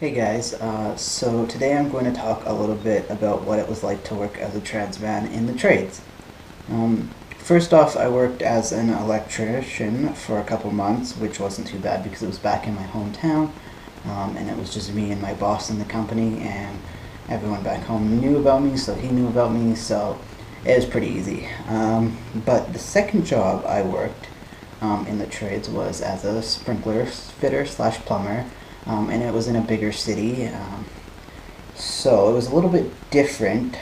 Hey guys, so today I'm going to talk a little bit about what it was like to work as a trans man in the trades. First off, I worked as an electrician for a couple months, which wasn't too bad because it was back in my hometown, and it was just me and my boss in the company, and everyone back home knew about me, so he knew about me, so it was pretty easy. But the second job I worked in the trades was as a sprinkler fitter slash plumber, and it was in a bigger city. So it was a little bit different.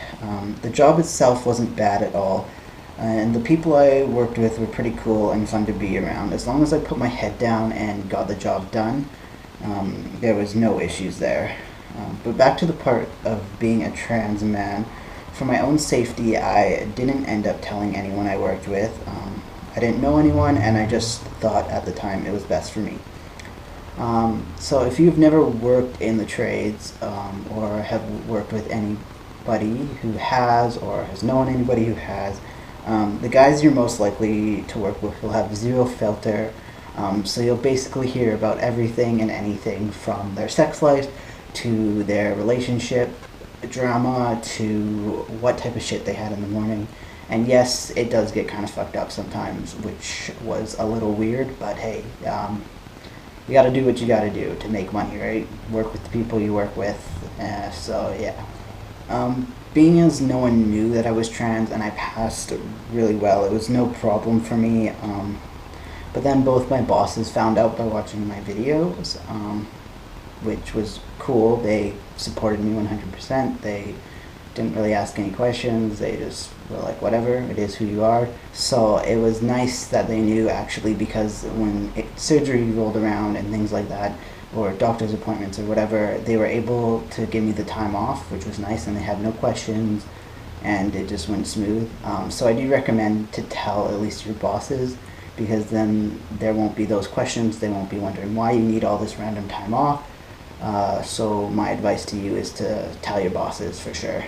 The job itself wasn't bad at all, and the people I worked with were pretty cool and fun to be around. As long as I put my head down and got the job done, there was no issues there. But back to the part of being a trans man. For my own safety, I didn't end up telling anyone I worked with. I didn't know anyone, and I just thought at the time it was best for me. So if you've never worked in the trades or have worked with anybody who has or has known anybody who has, the guys you're most likely to work with will have zero filter. So you'll basically hear about everything and anything from their sex life to their relationship drama to what type of shit they had in the morning. And yes, it does get kind of fucked up sometimes, which was a little weird, but hey, you got to do what you got to do to make money, right? Work with the people you work with. So yeah. Being as no one knew that I was trans and I passed really well, it was no problem for me. But then both my bosses found out by watching my videos, which was cool. They supported me 100%. They didn't really ask any questions. They just were like, whatever, it is who you are. So it was nice that they knew, actually, because when surgery rolled around and things like that, or doctor's appointments or whatever, they were able to give me the time off, which was nice, and they had no questions, and it just went smooth. So I do recommend to tell at least your bosses, because then there won't be those questions. They won't be wondering why you need all this random time off. So my advice to you is to tell your bosses for sure.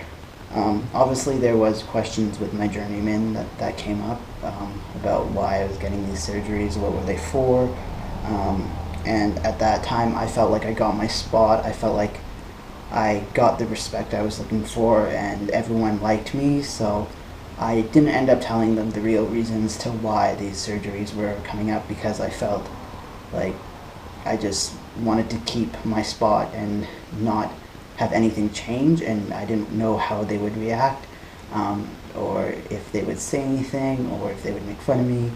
Obviously there was questions with my journeyman that came up about why I was getting these surgeries, what were they for, and at that time I felt like I got my spot. I felt like I got the respect I was looking for and everyone liked me, so I didn't end up telling them the real reasons to why these surgeries were coming up, because I felt like I just wanted to keep my spot and not have anything change, and I didn't know how they would react, or if they would say anything, or if they would make fun of me.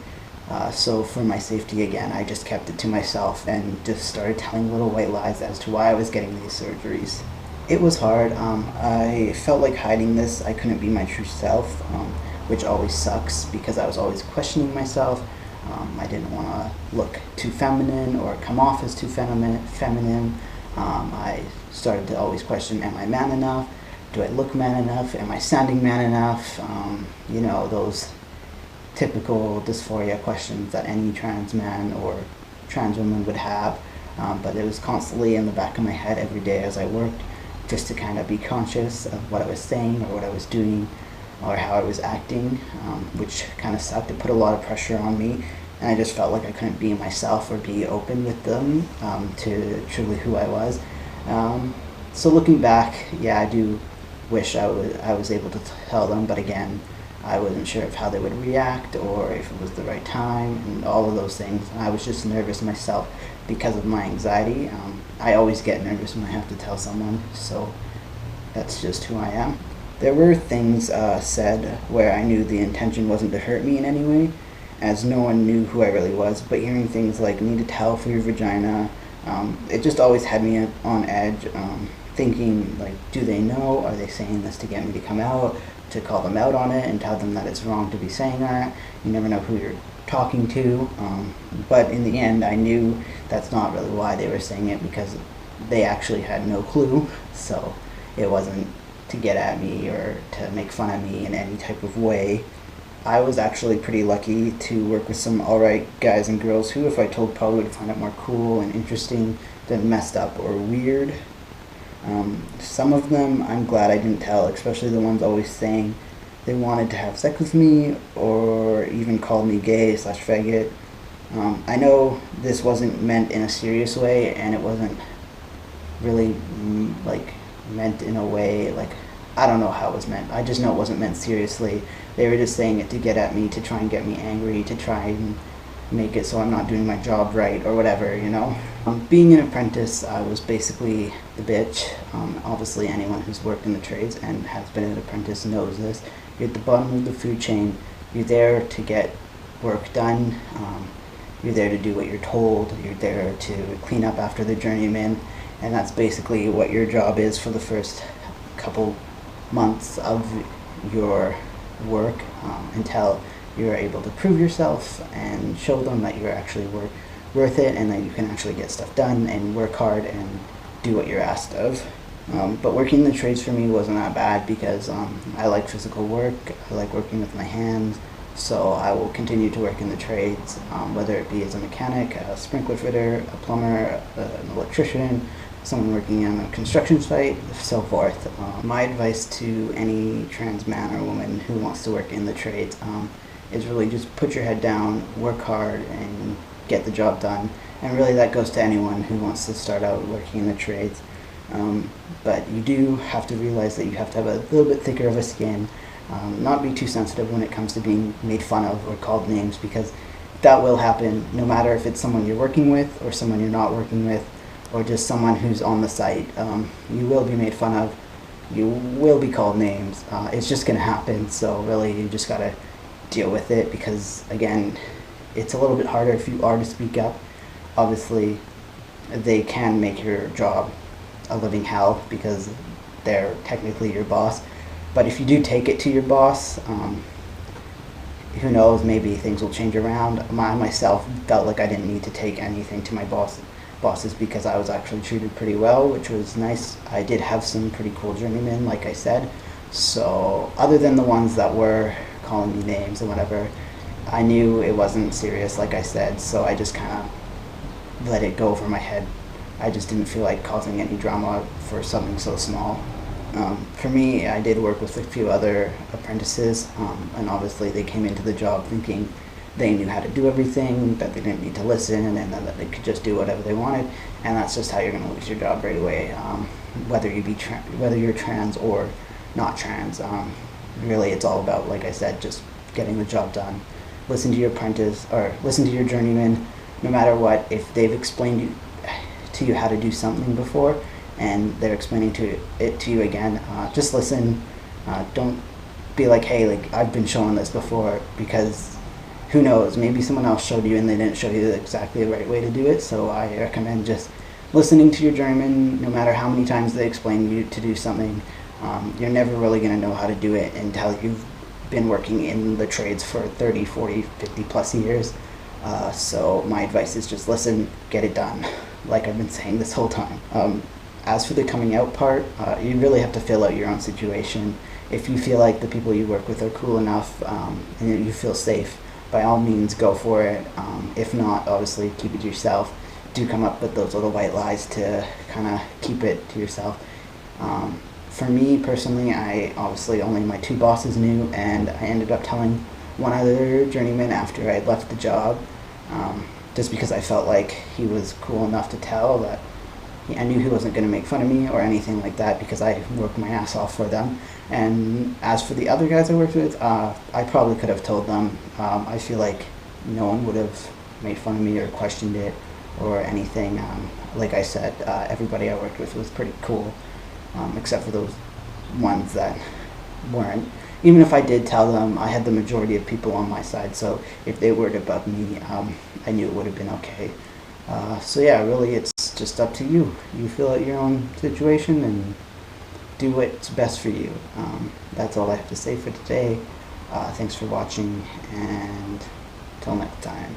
So for my safety, again, I just kept it to myself and just started telling little white lies as to why I was getting these surgeries. It was hard. I felt like hiding this. I couldn't be my true self, which always sucks because I was always questioning myself. I didn't want to look too feminine or come off as too feminine. I started to always question, am I man enough? Do I look man enough? Am I sounding man enough? Those typical dysphoria questions that any trans man or trans woman would have. But it was constantly in the back of my head every day as I worked, just to kind of be conscious of what I was saying or what I was doing or how I was acting, which kind of sucked. It put a lot of pressure on me, and I just felt like I couldn't be myself or be open with them to truly who I was. So looking back, yeah, I do wish I was able to tell them, but again, I wasn't sure of how they would react or if it was the right time and all of those things. I was just nervous myself because of my anxiety. I always get nervous when I have to tell someone, so that's just who I am. There were things said where I knew the intention wasn't to hurt me in any way, as no one knew who I really was, but hearing things like need to tell for your vagina, it just always had me on edge, thinking like, do they know? Are they saying this to get me to come out, to call them out on it and tell them that it's wrong to be saying that? You never know who you're talking to, but in the end I knew that's not really why they were saying it, because they actually had no clue, so it wasn't to get at me or to make fun of me in any type of way. I was actually pretty lucky to work with some alright guys and girls who, if I told, probably would find it more cool and interesting than messed up or weird. Some of them I'm glad I didn't tell, especially the ones always saying they wanted to have sex with me or even called me gay slash faggot. I know this wasn't meant in a serious way, and it wasn't really like meant in a way, like, I don't know how it was meant. I just know it wasn't meant seriously. They were just saying it to get at me, to try and get me angry, to try and make it so I'm not doing my job right or whatever, you know. Being an apprentice, I was basically the bitch. Obviously, anyone who's worked in the trades and has been an apprentice knows this. You're at the bottom of the food chain. You're there to get work done. You're there to do what you're told. You're there to clean up after the journeyman, and that's basically what your job is for the first couple months of your work, until you're able to prove yourself and show them that you're actually worth it, and that you can actually get stuff done and work hard and do what you're asked of. But working in the trades for me wasn't that bad because I like physical work. I like working with my hands, so I will continue to work in the trades, whether it be as a mechanic, a sprinkler fitter, a plumber, an electrician, someone working on a construction site, so forth. My advice to any trans man or woman who wants to work in the trades is really just put your head down, work hard, and get the job done. And really that goes to anyone who wants to start out working in the trades. But you do have to realize that you have to have a little bit thicker of a skin, not be too sensitive when it comes to being made fun of or called names, because that will happen no matter if it's someone you're working with or someone you're not working with, or just someone who's on the site. You will be made fun of, you will be called names. It's just going to happen, so really you just got to deal with it, because again, it's a little bit harder if you are to speak up. Obviously, they can make your job a living hell because they're technically your boss. But if you do take it to your boss, who knows, maybe things will change around. I myself felt like I didn't need to take anything to my bosses because I was actually treated pretty well, which was nice. I did have some pretty cool journeymen, like I said. So other than the ones that were calling me names and whatever, I knew it wasn't serious, like I said, so I just kind of let it go over my head. I just didn't feel like causing any drama for something so small. For me, I did work with a few other apprentices, and obviously they came into the job thinking they knew how to do everything, that they didn't need to listen, and that they could just do whatever they wanted, and that's just how you're going to lose your job right away, whether you're trans or not trans. Really, it's all about, like I said, just getting the job done. Listen to your apprentice, or listen to your journeyman, no matter what. If they've explained to you how to do something before, and they're explaining it to you again, just listen. Don't be like, hey, like, I've been shown this before, because who knows, maybe someone else showed you and they didn't show you exactly the right way to do it. So I recommend just listening to your journeyman. No matter how many times they explain you to do something, you're never really going to know how to do it until you've been working in the trades for 30, 40, 50 plus years. So my advice is just listen, get it done, like I've been saying this whole time. As for the coming out part, you really have to fill out your own situation. If you feel like the people you work with are cool enough, and you feel safe, by all means go for it. If not, obviously keep it to yourself. Do come up with those little white lies to kind of keep it to yourself. For me personally, I obviously only my two bosses knew, and I ended up telling one other journeyman after I left the job, just because I felt like he was cool enough to tell that I knew he wasn't going to make fun of me or anything like that, because I worked my ass off for them. And as for the other guys I worked with, I probably could have told them. I feel like no one would have made fun of me or questioned it or anything. Like I said, everybody I worked with was pretty cool, except for those ones that weren't. Even if I did tell them, I had the majority of people on my side, so if they were to bug me, I knew it would have been okay. So yeah, really it's just up to you. You fill out your own situation and do what's best for you. That's all I have to say for today. Thanks for watching, and till next time.